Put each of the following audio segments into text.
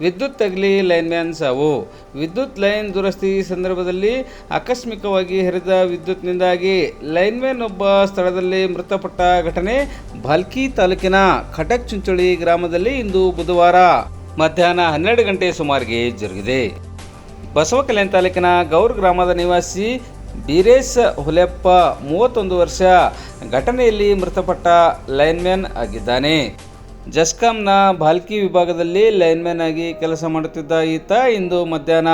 ವಿದ್ಯುತ್ ತಗುಲಿ ಲೈನ್ಮ್ಯಾನ್ ಸಾವು. ವಿದ್ಯುತ್ ಲೈನ್ ದುರಸ್ತಿ ಸಂದರ್ಭದಲ್ಲಿ ಆಕಸ್ಮಿಕವಾಗಿ ಹರಿದ ವಿದ್ಯುತ್ನಿಂದಾಗಿ ಲೈನ್ಮ್ಯಾನ್ ಒಬ್ಬ ಸ್ಥಳದಲ್ಲಿ ಮೃತಪಟ್ಟ ಘಟನೆ ಭಾಲ್ಕಿ ತಾಲೂಕಿನ ಖಟಕ್ ಚುಂಚೋಳಿ ಗ್ರಾಮದಲ್ಲಿ ಇಂದು ಬುಧವಾರ ಮಧ್ಯಾಹ್ನ 12 ಗಂಟೆ ಸುಮಾರಿಗೆ ಜರುಗಿದೆ. ಬಸವಕಲ್ಯಾಣ ತಾಲೂಕಿನ ಗೌರ್ ಗ್ರಾಮದ ನಿವಾಸಿ ಬೀರೇಶ್ ಹುಲೆಪ್ಪ 31 ವರ್ಷ ಘಟನೆಯಲ್ಲಿ ಮೃತಪಟ್ಟ ಲೈನ್ಮ್ಯಾನ್ ಆಗಿದ್ದಾನೆ. ಜಸ್ಕಾಂನ ಭಾಲ್ಕಿ ವಿಭಾಗದಲ್ಲಿ ಲೈನ್ಮ್ಯಾನ್ ಆಗಿ ಕೆಲಸ ಮಾಡುತ್ತಿದ್ದ ಈತ ಇಂದು ಮಧ್ಯಾಹ್ನ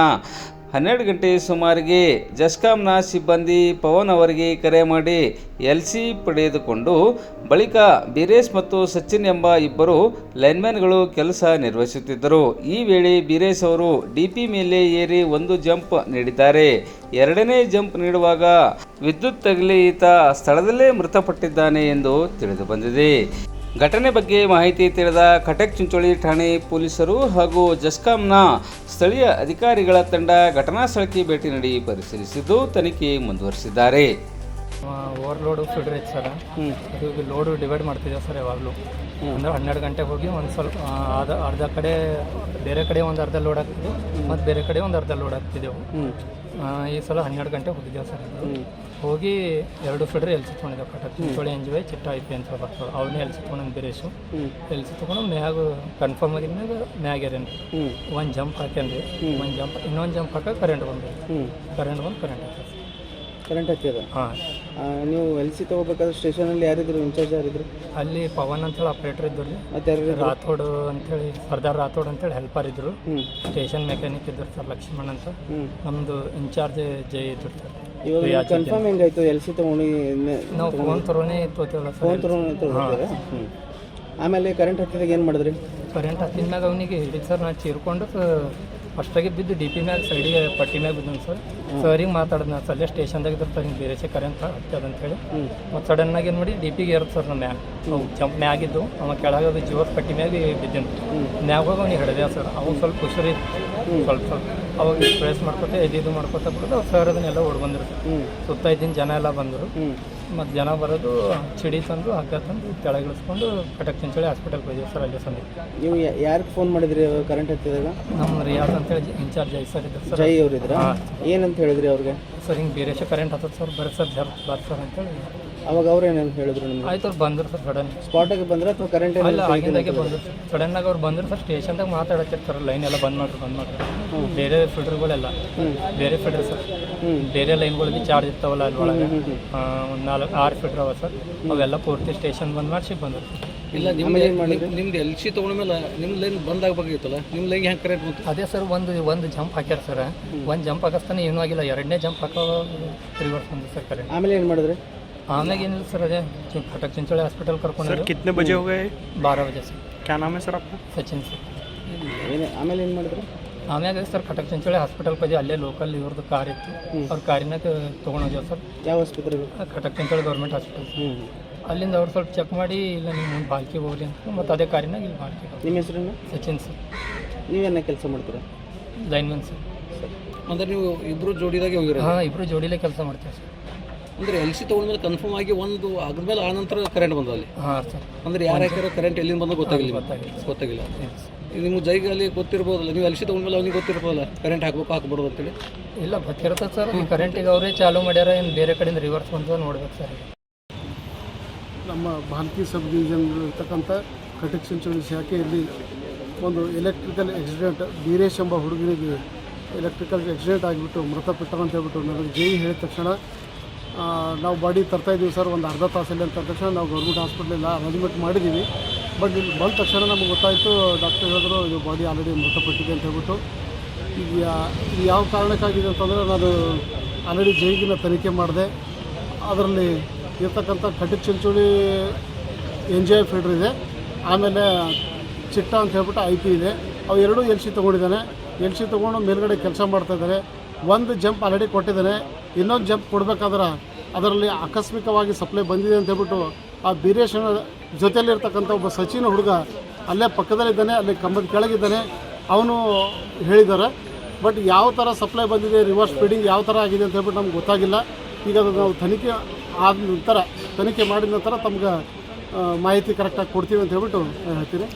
12 ಗಂಟೆ ಸುಮಾರಿಗೆ ಜಸ್ಕಾಂನ ಸಿಬ್ಬಂದಿ ಪವನ್ ಅವರಿಗೆ ಕರೆ ಮಾಡಿ LC ಪಡೆದುಕೊಂಡು ಬಳಿಕ ಬೀರೇಶ್ ಮತ್ತು ಸಚಿನ್ ಎಂಬ ಇಬ್ಬರು ಲೈನ್ಮ್ಯಾನ್ಗಳು ಕೆಲಸ ನಿರ್ವಹಿಸುತ್ತಿದ್ದರು. ಈ ವೇಳೆ ಬೀರೇಶ್ ಅವರು DP ಮೇಲೆ ಏರಿ ಒಂದು ಜಂಪ್ ನೀಡಿದ್ದಾರೆ. ಎರಡನೇ ಜಂಪ್ ನೀಡುವಾಗ ವಿದ್ಯುತ್ ತಗುಲಿ ಈತ ಸ್ಥಳದಲ್ಲೇ ಮೃತಪಟ್ಟಿದ್ದಾನೆ ಎಂದು ತಿಳಿದು ಬಂದಿದೆ. ಘಟನೆ ಬಗ್ಗೆ ಮಾಹಿತಿ ತಿಳಿದ ಖಟಕ್ ಚುಂಚೋಳಿ ಠಾಣೆ ಪೊಲೀಸರು ಹಾಗೂ ಜಸ್ಕಾಂನ ಸ್ಥಳೀಯ ಅಧಿಕಾರಿಗಳ ತಂಡ ಘಟನಾ ಸ್ಥಳಕ್ಕೆ ಭೇಟಿ ನೀಡಿ ಪರಿಶೀಲಿಸಿದ್ದು ತನಿಖೆ ಮುಂದುವರಿಸಿದ್ದಾರೆ. ಓವರ್ಲೋಡು ಫೀಡರ್ ಇತ್ತು ಸರ್, ಅದು ಲೋಡು ಡಿವೈಡ್ ಮಾಡ್ತಿದ್ದೇವೆ ಸರ್. ಯಾವಾಗಲೂ ಅಂದರೆ 12 ಗಂಟೆಗೆ ಹೋಗಿ ಒಂದು ಸ್ವಲ್ಪ ಅರ್ಧ ಕಡೆ ಬೇರೆ ಕಡೆ ಒಂದು ಅರ್ಧ ಲೋಡ್ ಆಗ್ತಿದ್ದೆವು ಮತ್ತು ಬೇರೆ ಕಡೆ ಒಂದು ಅರ್ಧ ಲೋಡ್ ಆಗ್ತಿದ್ದೆವು. ಈ ಸಲ 12 ಗಂಟೆಗೆ ಹೋಗಿದ್ದೆವು ಸರ್. ಹೋಗಿ 2 ಫೀಡರ್ LC ತೊಗೊಂಡಿದ್ದೆವು. ಖಟಕ್ ಚುಂಚೋಳಿ NGY ಚಿಟ್ಟ IP ಅಂತ ಬರ್ತಾವೆ, ಅವನ್ನೇ LC ತೊಗೊಂಡು ಬೀರೇಶು LC ತೊಗೊಂಡು ಮ್ಯಾಗ ಕನ್ಫರ್ಮ್ ಆಗಿದ್ಮ್ಯಾಗ ಮ್ಯಾಗ ಏರೇನು ಒಂದು ಜಂಪ್ ಹಾಕ್ಯಂದ್ರಿ. ಒಂದು ಜಂಪ್ ಇನ್ನೊಂದು ಜಂಪ್ ಹಾಕಿ ಕರೆಂಟ್ ಬಂದು ಕರೆಂಟ್ ಹಾಕಿ ಕರೆಂಟ್ ಹತ್ತಿದ. ಹಾಂ, ನೀವು LC ತೊಗೋಬೇಕಾದ್ರೆ ಸ್ಟೇಷನಲ್ಲಿ ಯಾರಿದ್ರು ಇನ್ಚಾರ್ಜ್ ಯಾರಿದ್ರು? ಅಲ್ಲಿ ಪವನ್ ಅಂತೇಳಿ ಆಪ್ರೇಟರ್ ಇದ್ದರು, ಮತ್ತೆ ರಾಥೋಡ್ ಅಂತೇಳಿ ಸರ್ದಾರ್ ರಾಥೋಡ್ ಅಂತೇಳಿ ಹೆಲ್ಪರ್ ಇದ್ದರು. ಸ್ಟೇಷನ್ ಮೆಕ್ಯಾನಿಕ್ ಇದ್ದರು ಸರ್ ಲಕ್ಷ್ಮಣ್ ಅಂತ. ನಮ್ಮದು ಇನ್ಚಾರ್ಜ್ ಜೈ ಇದ್ರು ಸರ್. ಇವಾಗ ಕನ್ಫರ್ಮ್ ಹೆಂಗಾಯ್ತು LC ತೊಗೊಂಡು? ನಾವು ಫೋನ್ ತರೋನೇ ತೋತೀವಲ್ಲ ಸರ್. ಫೋನ್ ತೊಗೊಂಡು ಆಮೇಲೆ ಕರೆಂಟ್ ಹತ್ತಿದಾಗ ಏನು ಮಾಡಿದ್ರಿ? ಕರೆಂಟ್ ಹತ್ತಿದ್ಮ್ಯಾಗ ಅವನಿಗೆ ಹಿಡಿದು ಸರ್. ನಾನು ಚೀರ್ಕೊಂಡು ಫಸ್ಟಾಗಿ ಬಿದ್ದು DP ಮ್ಯಾಗ ಸೈಡಿಗೆ ಪಟ್ಟಿ ಮ್ಯಾಗ ಬಿದ್ದು ಸರ್. ಸರಿಗೆ ಮಾತಾಡಿದ್ ನಾನು ಸಲ್ಲೇ ಸ್ಟೇಷನ್ದಾಗ ಇದ್ರೆ ಸರ್ ಹಿಂಗೆ ಬೇರೆ ಕರೆಂಟ್ ಹತ್ತದ ಅಂತೇಳಿ. ಮತ್ತು ಸಡನ್ನಾಗಿ ಏನು ಮಾಡಿ DPಗೆ ಏರ್ದು ಸರ್. ನಮ್ಮ ಮ್ಯಾಗ ಜಂಪ್ ಮ್ಯಾಗಿದ್ದು ಅವ ಕೆಳಗೆ ಜೋರ್ ಪಟ್ಟಿ ಮ್ಯಾಗ ಬಿದ್ದೀನಿ. ಮ್ಯಾಗ ಹೋಗಿ ಅವ್ನಿಗೆ ಹಿಡಿದೆ ಸರ್. ಅವಾಗ ಸ್ವಲ್ಪ ಹುಷಾರಿ ಸ್ವಲ್ಪ ಅವಾಗ ಪ್ರೆಸ್ ಮಾಡ್ಕೊತ ಇದು ಮಾಡ್ಕೊತ ಬಿಡೋದು. ಅವ್ರು ಸರ್ ಅದನ್ನೆಲ್ಲ ಓಡ್ ಬಂದರು. ಸುತ್ತ ಇದ್ದಿನ ಜನ ಎಲ್ಲ ಬಂದರು. ಮತ್ತು ಜನ ಬರೋದು ಚಿಡಿ ತಂದು ಹಗ್ಗ ತಂದು ತೆಳಗಿಳಿಸ್ಕೊಂಡು ಖಟಕ್ ಚುಂಚೋಳಿ ಹಾಸ್ಪಿಟಲ್ಗೆ ಹೋಗಿದ್ದೀವಿ ಸರ್. ಅಲ್ಲೇ ಸಂದಿ. ನೀವು ಯಾರಿಗೆ ಫೋನ್ ಮಾಡಿದ್ರಿ ಕರೆಂಟ್ ಹತ್ತಿದಾಗ? ನಮ್ಮ ರಿಯಾಜ್ ಅಂತೇಳಿ ಇನ್ಚಾರ್ಜ್ ಜೈ ಸರ್ ಇದ್ರು ಸರ್. ಜೈ ಅವರಿದ್ರ? ಏನಂತ ಹೇಳಿದ್ರಿ ಅವ್ರಿಗೆ? ಸರ್ ಹಿಂಗೆ ಬೇರೆ ಕರೆಂಟ್ ಹತ್ತದ ಸರ್, ಬರೀ ಸರ್ ಬಾರ್ ಸರ್ ಅಂತೇಳಿ. ಅವಾಗ ಅವ್ರು ಏನಂತ ಹೇಳಿದ್ರು ನಿಮ್ಗೆ? ಆಯ್ತು, ಅವ್ರು ಬಂದರು ಸರ್. ಸಡನ್ ಸ್ಪಾಟಾಗಿ ಬಂದ್ರೆ ಅಥವಾ ಕರೆಂಟ್ ಇಲ್ಲ ಆಗಿಂದಾಗೆ ಬಂದರು ಸಡನ್ನಾಗಿ. ಅವ್ರು ಬಂದರು ಸರ್. ಸ್ಟೇಷನ್ದಾಗ ಮಾತಾಡತ್ತಿರ್ತಾರೆ, ಲೈನ್ ಎಲ್ಲ ಬಂದ್ ಮಾಡ್ರಿ. ಬೇರೆ ಫಿಲ್ಟರ್ಗಳೆಲ್ಲ ಬೇರೆ ಫಿಲ್ಟರ್ ಸರ್. ಬೇರೆ ಲೈನ್ಗಳಿಗೆ ಚಾರ್ಜ್ ಇರ್ತಾವಲ್ಲ ಅಲ್ಲಿ ಒಳಗೆ ಒಂದು 6 ಫಿಲ್ಟರ್ ಅವ ಸರ್. ಅವೆಲ್ಲ ಪೂರ್ತಿ ಸ್ಟೇಷನ್ ಬಂದ್ ಮಾಡಿಸಿ ಬಂದರು. ಇಲ್ಲ ನಿಮ್ದು LC ತೊಗೊಂಡ್ಮೇಲೆ ನಿಮ್ಮ ಲೈನ್ ಬಂದ್ ಆಗಬೇಕಾಗಿತ್ತಲ್ಲ, ನಿಮ್ಮ ಲೈನ್ ಹೆಂಗೆ ಕರೆಂಟ್ ಬಂತು? ಅದೇ ಸರ್, ಒಂದು ಜಂಪ್ ಹಾಕ್ಯಾರ ಸರ್. ಒಂದು ಜಂಪ್ ಹಾಕಿಸ್ತಾನೆ ಏನೂ ಆಗಿಲ್ಲ. ಎರಡನೇ ಜಂಪ್ ಹಾಕೋ ರಿವರ್ಸ್ ಬಂದು ಸರ್ ಕರೆಂಟ್. ಆಮೇಲೆ ಏನು ಮಾಡಿದ್ರಿ? ಆಮ್ಯಾಗ ಏನಿಲ್ಲ ಸರ್, ಅದೇ ಖಟಕ್ ಚುಂಚೋಳಿ ಹಾಸ್ಪಿಟಲ್ ಕರ್ಕೊಂಡು. ಕಿतने बजे हो गए? 12 बजे ಸರ್. क्या नाम है सर आपका? ಸಚಿನ್ ಸರ್. ಆಮೇಲೆ ಏನು ಮಾಡಿದ್ರಿ? ಆಮ್ಯಾಗ ಸರ್ ಖಟಕ್ ಚುಂಚೋಳಿ ಹಾಸ್ಪಿಟಲ್ಗೆ ಹೋಗಿ ಅಲ್ಲೇ ಲೋಕಲ್ ಇವ್ರದ್ದು ಕಾರ್ ಇತ್ತು. ಅವ್ರ ಕಾರಿನಾಗ ತೊಗೊಂಡೋಗ್ಯಾವ ಸರ್. ಯಾವ ಆಸ್ಪತ್ರೆಗೆ? ಖಟಕ್ ಚುಂಚೋಳಿ ಗೌರ್ಮೆಂಟ್ ಹಾಸ್ಪಿಟಲ್. ಅಲ್ಲಿಂದ ಅವ್ರು ಸ್ವಲ್ಪ ಚೆಕ್ ಮಾಡಿ ಇಲ್ಲ ನೀವು ಮುಂದೆ ಬಾಲ್ಕಿ ಹೋಗ್ರಿ ಅಂತ. ಮತ್ತು ಅದೇ ಕಾರಿನಾಗ ಇಲ್ಲಿ ಬಾಲ್ಕಿ. ನಿಮ್ಮ ಹೆಸರೇನು? ಸಚಿನ್ ಸರ್. ನೀವೇನ ಕೆಲಸ ಮಾಡ್ತೀರಾ? Lineman sir. ಅಂದ್ರೆ ನೀವು ಇಬ್ಬರು ಜೋಡಿದಾಗೆ ಹೋಗಿರೋ? ಹಾಂ, ಇಬ್ಬರು ಜೋಡಿಲೇ ಕೆಲಸ ಮಾಡ್ತೀವಿ ಸರ್. ಅಂದರೆ LC ತೊಗೊಂಡ್ಮೇಲೆ ಕನ್ಫರ್ಮ್ ಆಗಿ ಒಂದು ಅದ್ಮೇಲೆ ಆ ನಂತರ ಕರೆಂಟ್ ಬಂದ ಅಲ್ಲಿ? ಹಾಂ ಸರ್. ಅಂದರೆ ಯಾರು ಹಾಕ್ಯಾರೋ ಕರೆಂಟ್ ಎಲ್ಲಿಂದ ಬಂದು ಗೊತ್ತಾಗಿಲ್ಲ. ನಿಮ್ಗೆ ಜೈಗಲ್ಲಿ ಗೊತ್ತಿರ್ಬೋದಲ್ಲ, ನೀವು LC ತೊಗೊಂಡ್ಮೇಲೆ ಅವ್ನಿಗೆ ಗೊತ್ತಿರ್ಬೋದಲ್ಲ ಕರೆಂಟ್ ಹಾಕ್ಬಾರ್ದು ಅಂತೇಳಿ? ಇಲ್ಲ, ಗೊತ್ತಿರ್ತದೆ ಸರ್. ಕರೆಂಟಿಗೆ ಅವರೇ ಚಾಲೂ ಮಾಡ್ಯಾರ, ಏನು ಬೇರೆ ಕಡೆಯಿಂದ ರಿವರ್ಸ್ ಬಂದು ನೋಡ್ಬೇಕು ಸರ್. ನಮ್ಮ ಭಾಲ್ಕಿ ಸಬ್ ಡಿವಿಷನ್ ಇರ್ತಕ್ಕಂಥ ಖಟಕ್ ಚುಂಚೋಳಿ ಶಾಖೆಯಲ್ಲಿ ಒಂದು ಎಲೆಕ್ಟ್ರಿಕಲ್ ಆಕ್ಸಿಡೆಂಟ್, ಬೀರೇಶ್ ಎಂಬ ಹುಡುಗನಿಗೆ ಎಲೆಕ್ಟ್ರಿಕಲ್ ಆಕ್ಸಿಡೆಂಟ್ ಆಗಿಬಿಟ್ಟು ಮೃತಪಟ್ಟ ಅಂತ ಹೇಳ್ಬಿಟ್ಟು ನನಗೆ ಜೈ ಹೇಳಿದ ತಕ್ಷಣ ನಾವು ಬಾಡಿ ತರ್ತಾಯಿದ್ದೀವಿ ಸರ್. ಒಂದು ಅರ್ಧ ತಾಸಲ್ಲಿ ಅಂತ ತಕ್ಷಣ ನಾವು ಗೌರ್ಮೆಂಟ್ ಹಾಸ್ಪಿಟ್ಲೆಲ್ಲ ಅರೇಂಜ್ಮೆಂಟ್ ಮಾಡಿದ್ದೀವಿ. ಬಟ್ ಇಲ್ಲಿ ಬಂದ ತಕ್ಷಣ ನಮಗೆ ಗೊತ್ತಾಯಿತು, ಡಾಕ್ಟರ್ ಹೇಳಿದ್ರು ಇದು ಬಾಡಿ ಆಲ್ರೆಡಿ ಮೃತಪಟ್ಟಿದೆ ಅಂತ ಹೇಳ್ಬಿಟ್ಟು. ಈಗ ಯಾವ ಕಾರಣಕ್ಕಾಗಿದೆ ಅಂತಂದರೆ ನಾನು ಆಲ್ರೆಡಿ ಜೈಗಿನ ತನಿಖೆ ಮಾಡಿದೆ. ಅದರಲ್ಲಿ ಇರ್ತಕ್ಕಂಥ ಖಟಕ್ ಚುಂಚೋಳಿ NGY ಫೀಡರ್ ಇದೆ, ಆಮೇಲೆ ಚಿಟ್ಟ ಅಂತ ಹೇಳ್ಬಿಟ್ಟು IP ಇದೆ. ಅವು ಎರಡೂ LC ತೊಗೊಂಡಿದ್ದಾನೆ. LC ತೊಗೊಂಡು ಮೇಲ್ಗಡೆ ಕೆಲಸ ಮಾಡ್ತಾಯಿದ್ದಾರೆ. ಒಂದು ಜಂಪ್ ಆಲ್ರೆಡಿ ಕೊಟ್ಟಿದ್ದಾನೆ. ಇನ್ನೊಂದು ಜಂಪ್ ಕೊಡಬೇಕಾದ್ರೆ ಅದರಲ್ಲಿ ಆಕಸ್ಮಿಕವಾಗಿ ಸಪ್ಲೈ ಬಂದಿದೆ ಅಂತ ಹೇಳ್ಬಿಟ್ಟು ಆ ಬೀರೇಶನ ಜೊತೆಯಲ್ಲಿರ್ತಕ್ಕಂಥ ಒಬ್ಬ ಸಚಿನ್ ಹುಡುಗ ಅಲ್ಲೇ ಪಕ್ಕದಲ್ಲಿದ್ದಾನೆ, ಅಲ್ಲಿ ಕಂಬದ ಕೆಳಗಿದ್ದಾನೆ, ಅವನು ಹೇಳಿದ್ದಾರೆ. ಬಟ್ ಯಾವ ಥರ ಸಪ್ಲೈ ಬಂದಿದೆ, ರಿವರ್ಸ್ ಫೀಡಿಂಗ್ ಯಾವ ಥರ ಆಗಿದೆ ಅಂತ ಹೇಳ್ಬಿಟ್ಟು ನಮ್ಗೆ ಗೊತ್ತಾಗಿಲ್ಲ. ಈಗ ಅದು ನಾವು ತನಿಖೆ ಮಾಡಿದ ನಂತರ ತಮ್ಗೆ ಮಾಹಿತಿ ಕರೆಕ್ಟಾಗಿ ಕೊಡ್ತೀವಿ ಅಂತ ಹೇಳ್ಬಿಟ್ಟು ಹೇಳ್ತೀನಿ.